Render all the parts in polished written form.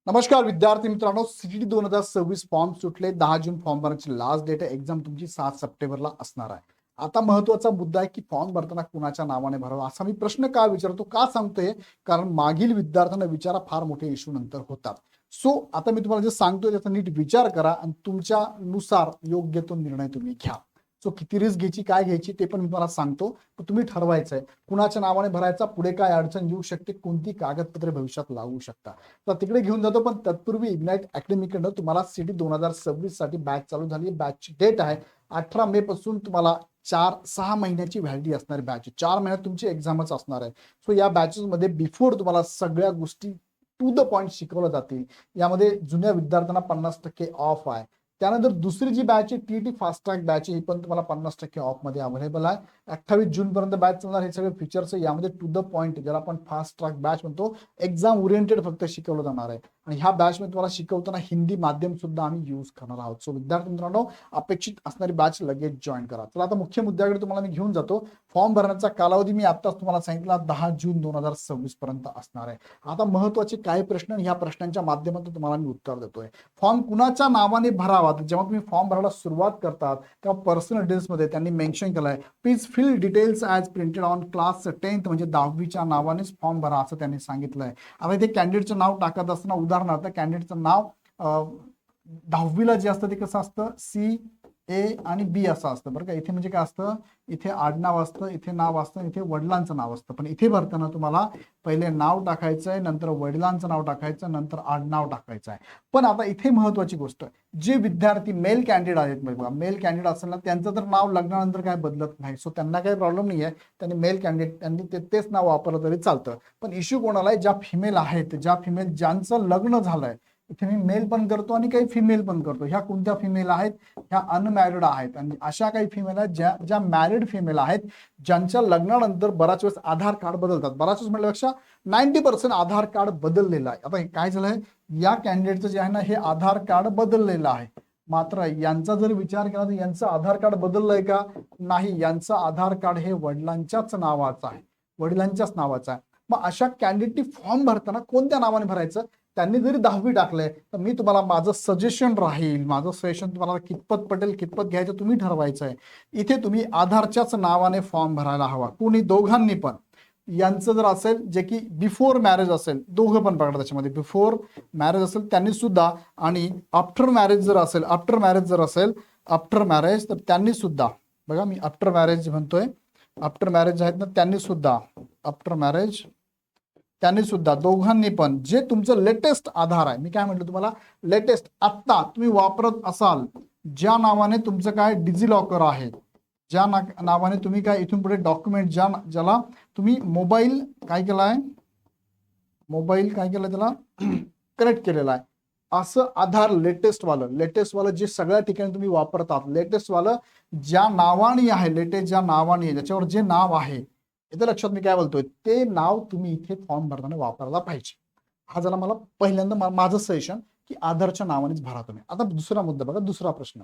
नमस्कार विद्यार्थी मित्रांनो, सीटीटी 2026 फॉर्म सुटले. 10 जून फॉर्म भरण्याची लास्ट डेट आहे. एक्झाम तुमची 7 सप्टेंबरला असणार आहे. आता महत्वाचा मुद्दा आहे की फॉर्म भरताना कुणाच्या नावाने भरावा, असा मी प्रश्न का विचारतो, का सांगतोय, कारण मागील विद्यार्थ्यांना विचारा फार मोठे इश्यू नंतर होतात. सो आता मी तुम्हाला जे सांगतोय त्याचा नीट विचार करा आणि तुमच्यानुसार योग्य तो निर्णय तुम्ही घ्या. सो किती रिस्क घ्यायची, काय घ्यायची ते पण मी तुम्हाला सांगतो. पण तुम्ही ठरवायचंय कुणाच्या नावाने भरायचा, पुढे काय अडचण येऊ शकते, कोणती कागदपत्रे भविष्यात लागू शकता. तर तिकडे घेऊन जातो. पण तत्पूर्वी इग्नाइट अकॅडमीकडनं तुम्हाला सिटी 2026 साठी बॅच चालू झाली. बॅचची डेट आहे 18 मे पासून. तुम्हाला 4-6 महिन्याची व्हॅलिडिटी असणार बॅच. 4 महिन्यात तुमची एक्झामच असणार आहे. सो या बॅचेस मध्ये बिफोर तुम्हाला सगळ्या गोष्टी टू द पॉइंट शिकवल्या जातील. यामध्ये जुन्या विद्यार्थ्यांना 50% ऑफ आहे. त्यानंतर दुसरी जी बॅच आहे टीटी फास्ट ट्रॅक बॅच, ही पण तुम्हाला 50% ऑफ मध्ये अवेलेबल आहे. 28 जून पर्यंत बॅच चालणार. हे सगळे फीचर्स यामध्ये टू द पॉइंट, ज्याला आपण फास्ट ट्रॅक बॅच म्हणतो, एक्झाम ओरिएंटेड फक्त शिकवलं जाणार आहे. आणि ह्या बॅच मध्ये तुम्हाला शिकवताना हिंदी माध्यम सुद्धा आम्ही यूज करणार आहोत. सो विद्यार्थी मित्रांनो, अपेक्षित असणारी बॅच लगेच जॉईन करा. तर आता मुख्य मुद्द्याकडे तुम्हाला मी घेऊन जातो. फॉर्म भरण्याचा कालावधी मी आताच तुम्हाला सांगितला 10 जून 2026 पर्यंत असणार आहे. आता महत्वाचे काही प्रश्न, ह्या प्रश्नांच्या माध्यमातून तुम्हाला मी उत्तर देतोय. फॉर्म कुणाच्या नावाने भरावा, तर जेव्हा तुम्ही फॉर्म भरायला सुरुवात करतात तेव्हा पर्सनल डिटेल्स मध्ये त्यांनी मेन्शन केलंय, please fill details as printed on class 10th, म्हणजे 10वीच्या नावानेच फॉर्म भरा असं त्यांनी सांगितलंय. आता इथे कॅन्डिडेटचं नाव टाकत असताना उदाहरणार्थ कॅन्डिडेटचं नाव 10वीला जे असतं ते कसं असतं, CA आणि B असं असतं बरं का. इथे म्हणजे काय असतं, इथे आडनाव असतं, इथे नाव असतं, इथे वडिलांचं नाव असतं. पण इथे भरताना तुम्हाला पहिले नाव टाकायचंय, नंतर वडिलांचं नाव टाकायचं, नंतर आडनाव टाकायचं आहे. पण आता इथे महत्वाची गोष्ट, जे विद्यार्थी मेल कॅन्डिडेट आहेत, बघा मेल कॅन्डिडेट असेल ना, त्यांचं तर नाव लग्नानंतर काय बदलत नाही. सो त्यांना काही प्रॉब्लेम नाही आहे. त्यांनी मेल कॅन्डिडेट त्यांनी तेच नाव वापरलं तरी चालतं. पण इश्यू कोणाला आहे, ज्या फिमेल आहेत, ज्यांचं लग्न झालंय. इथे मी मेल पण करतो आणि काही फिमेल पण करतो. ह्या कोणत्या फिमेल आहेत, ह्या अनमॅरिड आहेत. आणि अशा काही फिमेल आहेत ज्या मॅरिड फिमेल आहेत, ज्यांच्या लग्नानंतर बराच वेळेस आधार कार्ड बदलतात. बराच वेळेस म्हणल्यापेक्षा 90% आधार कार्ड बदललेलं आहे. आता काय झालंय, या कॅन्डिडेटचं जे आहे ना, हे आधार कार्ड बदललेलं आहे. मात्र यांचा जर विचार केला तर यांचं आधार कार्ड बदललंय का, नाही. यांचं आधार कार्ड हे वडिलांच्याच नावाचं आहे, वडिलांच्याच नावाचं आहे. मग अशा कॅन्डिडेटनी फॉर्म भरताना कोणत्या नावाने भरायचं, त्यांनी जरी 10वी टाकलंय तर मी तुम्हाला माझं सजेशन राहील, माझं सजेशन तुम्हाला कितपत पटेल, कितपत घ्यायचं तुम्ही ठरवायचं आहे. इथे तुम्ही आधारच्याच नावाने फॉर्म भरायला हवा, कोणी दोघांनी पण. यांचं जर असेल जे की बिफोर मॅरेज असेल, दोघं पण पकडा त्याच्यामध्ये, बिफोर मॅरेज असेल त्यांनी सुद्धा, आणि आफ्टर मॅरेज जर असेल, आफ्टर मॅरेज तर त्यांनी सुद्धा. बघा मी आफ्टर मॅरेज म्हणतोय, आफ्टर मॅरेज आहेत ना त्यांनी सुद्धा, आफ्टर मॅरेज त्यांनी सुद्धा, दोघांनी पण. जे तुमचं लेटेस्ट आधार आहे, मी काय म्हटलं तुम्हाला, लेटेस्ट आत्ता तुम्ही वापरत असाल, ज्या नावाने तुमचं काय डिजी लॉकर आहे, ज्या नावाने तुम्ही काय इथून पुढे डॉक्युमेंट, ज्याला तुम्ही मोबाईल काय केलाय, त्याला कनेक्ट केलेला आहे, असं आधार लेटेस्ट वालं जे सगळ्या ठिकाणी तुम्ही वापरतात, लेटेस्ट वालं ज्या नावाने आहे, लेटेस्ट ज्या नावाने आहे, ज्याच्यावर जे नाव आहे, इथे लक्षात मी काय बोलतोय, ते नाव तुम्ही इथे फॉर्म भरताना वापरायला पाहिजे. हा झाला मला पहिल्यांदा माझं सजेशन, की आधारच्या नावानेच भरा तुम्ही. आता दुसरा मुद्दा बघा, दुसरा प्रश्न,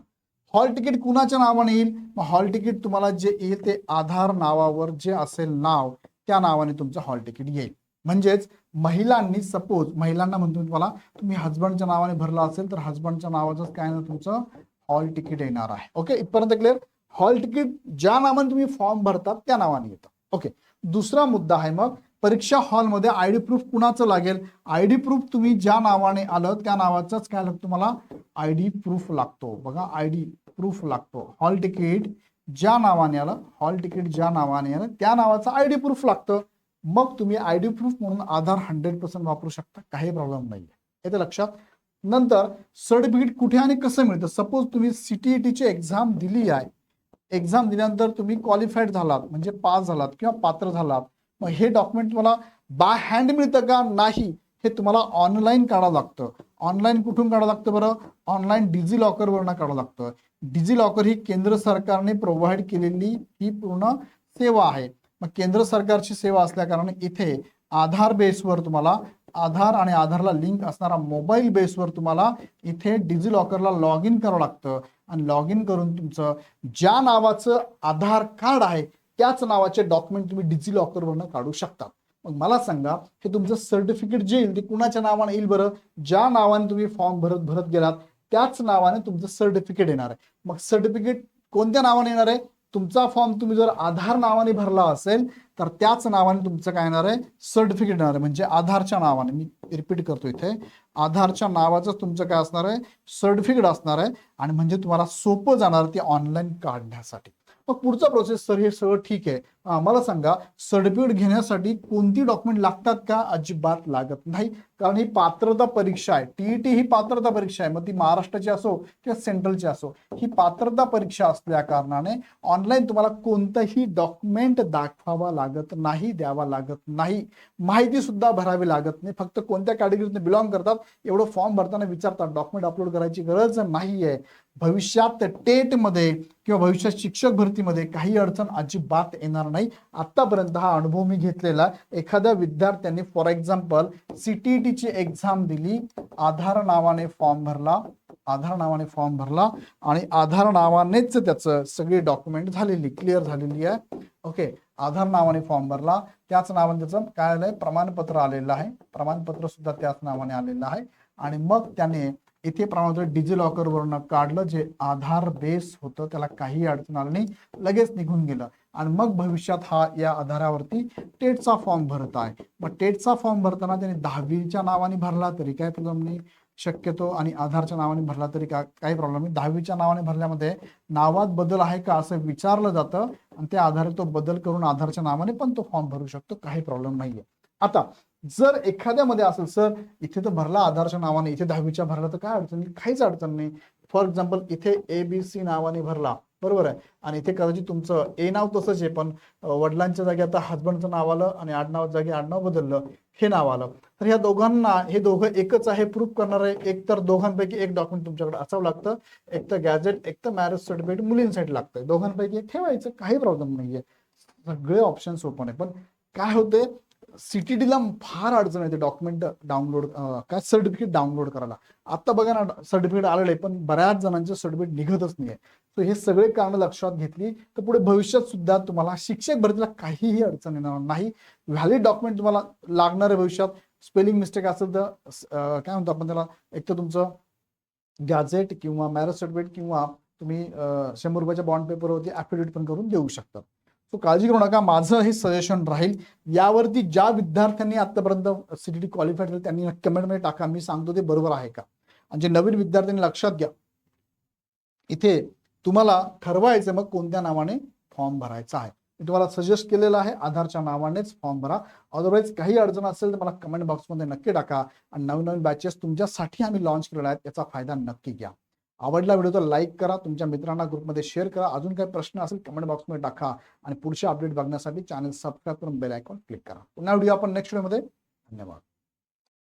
हॉल तिकीट कुणाच्या नावाने येईल. मग हॉल तिकीट तुम्हाला जे येईल ते आधार नावावर जे असेल नाव, त्या नावाने तुमचं हॉल तिकीट येईल. म्हणजेच महिलांनी, सपोज महिलांना म्हणतो तुम्हाला, तुम्ही हजबंडच्या नावाने भरला असेल तर हजबंडच्या नावाचं काय ना तुमचं हॉल तिकीट येणार आहे. ओके, इथपर्यंत क्लिअर. हॉल तिकीट ज्या नावाने तुम्ही फॉर्म भरतात त्या नावाने येतं. ओके, दुसरा मुद्दा आहे मग, परीक्षा हॉलमध्ये आयडी प्रूफ कुणाचं लागेल. आयडी प्रूफ तुम्ही ज्या नावाने आलं त्या नावाचाच काय लागतो, तुम्हाला आयडी प्रूफ लागतो. बघा आयडी प्रूफ लागतो. हॉल तिकीट ज्या नावाने आलं, त्या नावाचं आयडी प्रूफ लागतं. मग तुम्ही आयडी प्रूफ म्हणून आधार 100% वापरू शकता, काही प्रॉब्लेम नाहीये, येते लक्षात. नंतर सर्टिफिकेट कुठे आणि कसं मिळतं. सपोज तुम्ही सीटीईटीची एक्झाम दिली आहे, एक्झाम दिल्यानंतर तुम्ही क्वालिफाईड झालात, म्हणजे पास झालात किंवा पात्र झालात, मग हे डॉक्युमेंट तुम्हाला बाय हँड मिळतं का, नाही. हे तुम्हाला ऑनलाईन काढावं लागतं. ऑनलाईन कुठून काढावं लागतं बरं, ऑनलाईन डिजी लॉकरवरनं काढावं लागतं. डिजी लॉकर ही केंद्र सरकारने प्रोव्हाइड केलेली ही पूर्ण सेवा आहे. मग केंद्र सरकारची सेवा असल्या कारणाने इथे आधार बेसवर तुम्हाला, आधार आणि आधारला लिंक असणारा मोबाईल बेसवर तुम्हाला इथे डिजी लॉकरला लॉग इन करावं लागतं. आणि लॉग इन करून तुमचं ज्या नावाचं आधार कार्ड आहे त्याच नावाचे डॉक्युमेंट तुम्ही डिजी लॉकरवरनं काढू शकता. मग मला सांगा हे तुमचं सर्टिफिकेट जे येईल ते कुणाच्या नावाने येईल बरं? ज्या नावाने तुम्ही फॉर्म भरत भरत गेलात त्याच नावाने तुमचं सर्टिफिकेट येणार आहे. मग सर्टिफिकेट कोणत्या नावाने येणार आहे? तुमचा फॉर्म तुम्ही जर आधार नावाने भरला असेल तर त्याच नावाने तुमचं काय येणार आहे? सर्टिफिकेट येणार आहे. म्हणजे आधारच्या नावाने, मी रिपीट करतो इथे, आधारच्या नावाचं तुमचं काय असणार आहे? सर्टिफिकेट असणार आहे. आणि म्हणजे तुम्हाला सोपं जाणार ते ऑनलाईन काढण्यासाठी. मग पुढचा प्रोसेस सर हे सगळं ठीक आहे, मला सांगा सर्टिफिकेट घेण्यासाठी कोणती डॉक्युमेंट लागतात का? अजिबात लागत नाही, कारण ही पात्रता परीक्षा आहे. टीईटी ही पात्रता परीक्षा आहे, मग ती महाराष्ट्राची असो किंवा सेंट्रलची असो, ही पात्रता परीक्षा असल्या कारणाने ऑनलाईन तुम्हाला कोणतंही डॉक्युमेंट दाखवावा लागत नाही, द्यावा लागत नाही, माहिती सुद्धा भरावी लागत नाही. फक्त कोणत्या कॅटेगरीने बिलॉंग करतात एवढं फॉर्म भरताना विचारतात, डॉक्युमेंट अपलोड करायची गरज नाहीये. भविष्यात टेटमध्ये किंवा भविष्यात शिक्षक भरतीमध्ये काही अडचण अजिबात येणार नाही. आतापर्यंत हा अनुभव मी घेतलेला. एखाद्या विद्यार्थ्यांनी फॉर एक्झाम्पल सीटीईटीची एक्झाम दिली, आधार नावाने फॉर्म भरला, आधार नावाने फॉर्म भरला आणि आधार नावानेच त्याचं सगळी डॉक्युमेंट झालेली, क्लिअर झालेली आहे. ओके, आधार नावाने फॉर्म भरला, त्याच नावाने त्याचं काय आलंय? प्रमाणपत्र आलेलं आहे, प्रमाणपत्र सुद्धा त्याच नावाने आलेलं आहे. आणि मग त्याने इथे प्रमाणपत्र डिजिलॉकर वरनं काढलं, जे आधार बेस होतं, त्याला काही अडचण आली नाही, लगेच निघून गेलं. आणि मग भविष्यात हा या आधारावरती टेटचा फॉर्म भरत आहे. मग टेटचा फॉर्म भरताना त्याने 10वीच्या नावाने भरला तरी काही प्रॉब्लेम नाही शक्यतो, आणि आधारच्या नावाने भरला तरी काही प्रॉब्लेम नाही. 10वीच्या नावाने भरल्यामध्ये नावात बदल आहे का असं विचारलं जातं आणि त्या आधारे तो बदल करून आधारच्या नावाने पण तो फॉर्म भरू शकतो, काही प्रॉब्लेम नाहीये. आता जर एखाद्यामध्ये असेल सर इथे तर भरला आधारच्या नावाने, इथे 10वीच्या भरला तर काय अडचण नाही, काहीच अडचण नाही. फॉर एक्झाम्पल इथे ABC नावाने भरला, बरोबर आहे, आणि इथे कदाचित तुमचं ए नाव तसंच आहे पण वडिलांच्या जागी आता हजबंडचं नाव आलं आणि आडनाव जागी आडनाव बदललं, हे नाव आलं, तर ह्या दोघांना हे दोघं एकच आहे प्रूफ करणार आहे. एक तर दोघांपैकी एक डॉक्युमेंट तुमच्याकडे असावं लागतं, एक तर गॅजेट, एक तर मॅरेज सर्टिफिकेट मुलींसाठी लागतं. दोघांपैकी एक ठेवायचं, काही प्रॉब्लेम नाहीये, सगळे ऑप्शन्स ओपन आहे. पण काय होते, सीटीटीला फार अडचण येते डॉक्युमेंट डाउनलोड, काय सर्टिफिकेट डाउनलोड करायला. आता बघा ना सर्टिफिकेट आलेलं आहे पण बऱ्याच जणांचे सर्टिफिकेट निघतच नाहीये. तर हे सगळे कारण लक्षात घेतली तर पुढे भविष्यात सुद्धा तुम्हाला शिक्षक भरतीला काहीही अडचण येणार नाही. व्हॅलिड डॉक्युमेंट तुम्हाला लागणार आहे भविष्यात. स्पेलिंग मिस्टेक असेल तर काय म्हणतो आपण त्याला, एक तर तुमचं गॅझेट किंवा मॅरेज सर्टिफिकेट किंवा तुम्ही 100 रुपयाच्या बॉन्ड पेपरवरती ॲफिडेविट पण करून देऊ शकता. सो काळजी करू नका, माझं हे सजेशन राहील. यावरती ज्या विद्यार्थ्यांनी आतापर्यंत सीटीटी क्वालिफाईड झाले त्यांनी कमेंटमध्ये टाका, मी सांगतो ते बरोबर आहे का. आणि जे नवीन विद्यार्थ्यांनी लक्षात घ्या, इथे तुम्हाला ठरवायचं मग कोणत्या नावाने फॉर्म भरायचा आहे. मी तुम्हाला सजेस्ट केलेलं आहे आधारच्या नावानेच फॉर्म भरा. अदरवाईज काही अडचण असेल तर मला कमेंट बॉक्समध्ये नक्की टाका. आणि नवीन नवीन बॅचेस तुमच्यासाठी आम्ही लॉन्च केलेले आहेत, याचा फायदा नक्की घ्या. आवडला व्हिडिओ तर लाईक करा, तुमच्या मित्रांना ग्रुपमध्ये शेअर करा. अजून काही प्रश्न असेल कमेंट बॉक्समध्ये टाका आणि पुढचे अपडेट बघण्यासाठी चॅनल सबस्क्राईब करून बेल आयकॉन क्लिक करा. पुन्हा व्हिडिओ आपण नेक्स्ट व्हिडिओमध्ये. धन्यवाद.